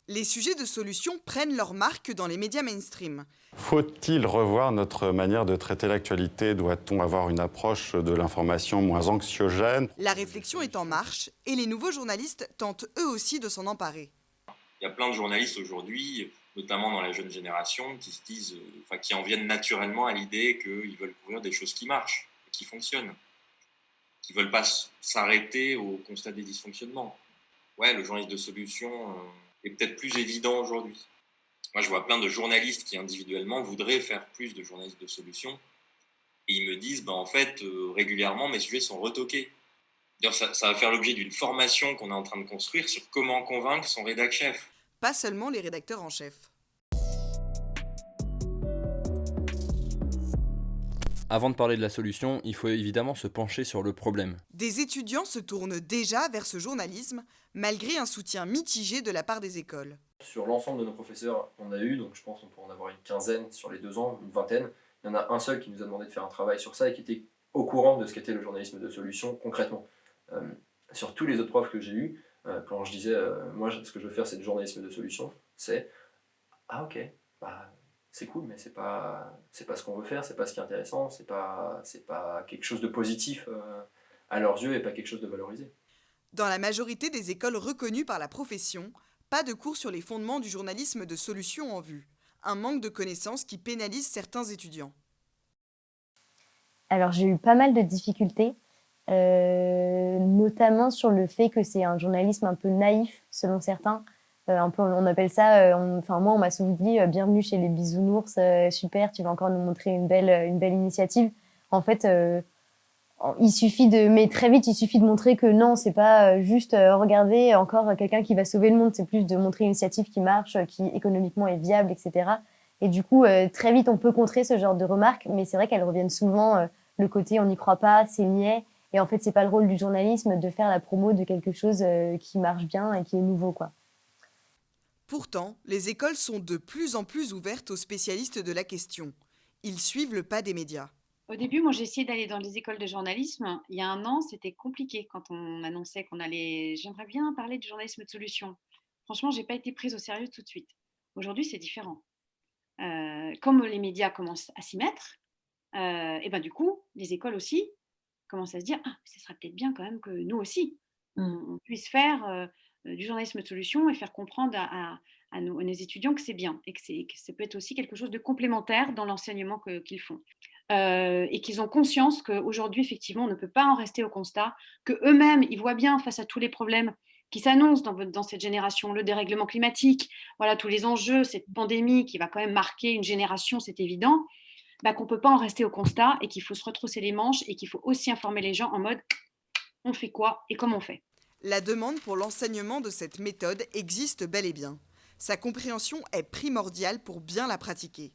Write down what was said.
Les sujets de solution prennent leur marque dans les médias mainstream. Faut-il revoir notre manière de traiter l'actualité? Doit-on avoir une approche de l'information moins anxiogène? La réflexion est en marche et les nouveaux journalistes tentent eux aussi de s'en emparer. Il y a plein de journalistes aujourd'hui, notamment dans la jeune génération, qui se disent, qui en viennent naturellement à l'idée qu'ils veulent couvrir des choses qui marchent, qui fonctionnent, qui ne veulent pas s'arrêter au constat des dysfonctionnements. Ouais, le journaliste de solution est peut-être plus évident aujourd'hui. Moi, je vois plein de journalistes qui individuellement voudraient faire plus de journalistes de solution. Et ils me disent, régulièrement, mes sujets sont retoqués. D'ailleurs, ça va faire l'objet d'une formation qu'on est en train de construire sur comment convaincre son rédac chef. Pas seulement les rédacteurs en chef. Avant de parler de la solution, il faut évidemment se pencher sur le problème. Des étudiants se tournent déjà vers ce journalisme, malgré un soutien mitigé de la part des écoles. Sur l'ensemble de nos professeurs qu'on a eu, donc je pense qu'on peut en avoir une quinzaine sur les 2 ans, une vingtaine, il y en a un seul qui nous a demandé de faire un travail sur ça et qui était au courant de ce qu'était le journalisme de solution concrètement. Sur tous les autres profs que j'ai eus, quand je disais moi ce que je veux faire c'est du journalisme de solution, c'est ah ok, c'est cool mais c'est pas ce qu'on veut faire, c'est pas ce qui est intéressant, c'est pas quelque chose de positif à leurs yeux et pas quelque chose de valorisé. Dans la majorité des écoles reconnues par la profession, pas de cours sur les fondements du journalisme de solution en vue. Un manque de connaissances qui pénalise certains étudiants. Alors j'ai eu pas mal de difficultés, notamment sur le fait que c'est un journalisme un peu naïf selon certains. Un peu, on appelle ça, moi on m'a souvent dit bienvenue chez les bisounours, super, tu vas encore nous montrer une belle initiative. En fait, mais très vite il suffit de montrer que non, c'est pas juste regarder encore quelqu'un qui va sauver le monde, c'est plus de montrer une initiative qui marche, qui économiquement est viable, etc. Et du coup, très vite on peut contrer ce genre de remarques, mais c'est vrai qu'elles reviennent souvent, le côté on n'y croit pas, c'est niais, et en fait c'est pas le rôle du journalisme de faire la promo de quelque chose qui marche bien et qui est nouveau, quoi. Pourtant, les écoles sont de plus en plus ouvertes aux spécialistes de la question. Ils suivent le pas des médias. Au début, moi, j'ai essayé d'aller dans les écoles de journalisme. Il y a un an, c'était compliqué quand on annonçait qu'on allait. J'aimerais bien parler du journalisme de solution. Franchement, j'ai pas été prise au sérieux tout de suite. Aujourd'hui, c'est différent. Comme les médias commencent à s'y mettre, et ben du coup, les écoles aussi commencent à se dire ah, ce serait peut-être bien quand même que nous aussi, on puisse faire du journalisme de solution et faire comprendre à nos étudiants que c'est bien et que ça peut être aussi quelque chose de complémentaire dans l'enseignement qu'ils font. Et qu'ils ont conscience qu'aujourd'hui, effectivement, on ne peut pas en rester au constat, qu'eux-mêmes, ils voient bien face à tous les problèmes qui s'annoncent dans cette génération, le dérèglement climatique, voilà, tous les enjeux, cette pandémie qui va quand même marquer une génération, c'est évident, qu'on ne peut pas en rester au constat et qu'il faut se retrousser les manches et qu'il faut aussi informer les gens en mode on fait quoi et comment on fait. La demande pour l'enseignement de cette méthode existe bel et bien. Sa compréhension est primordiale pour bien la pratiquer.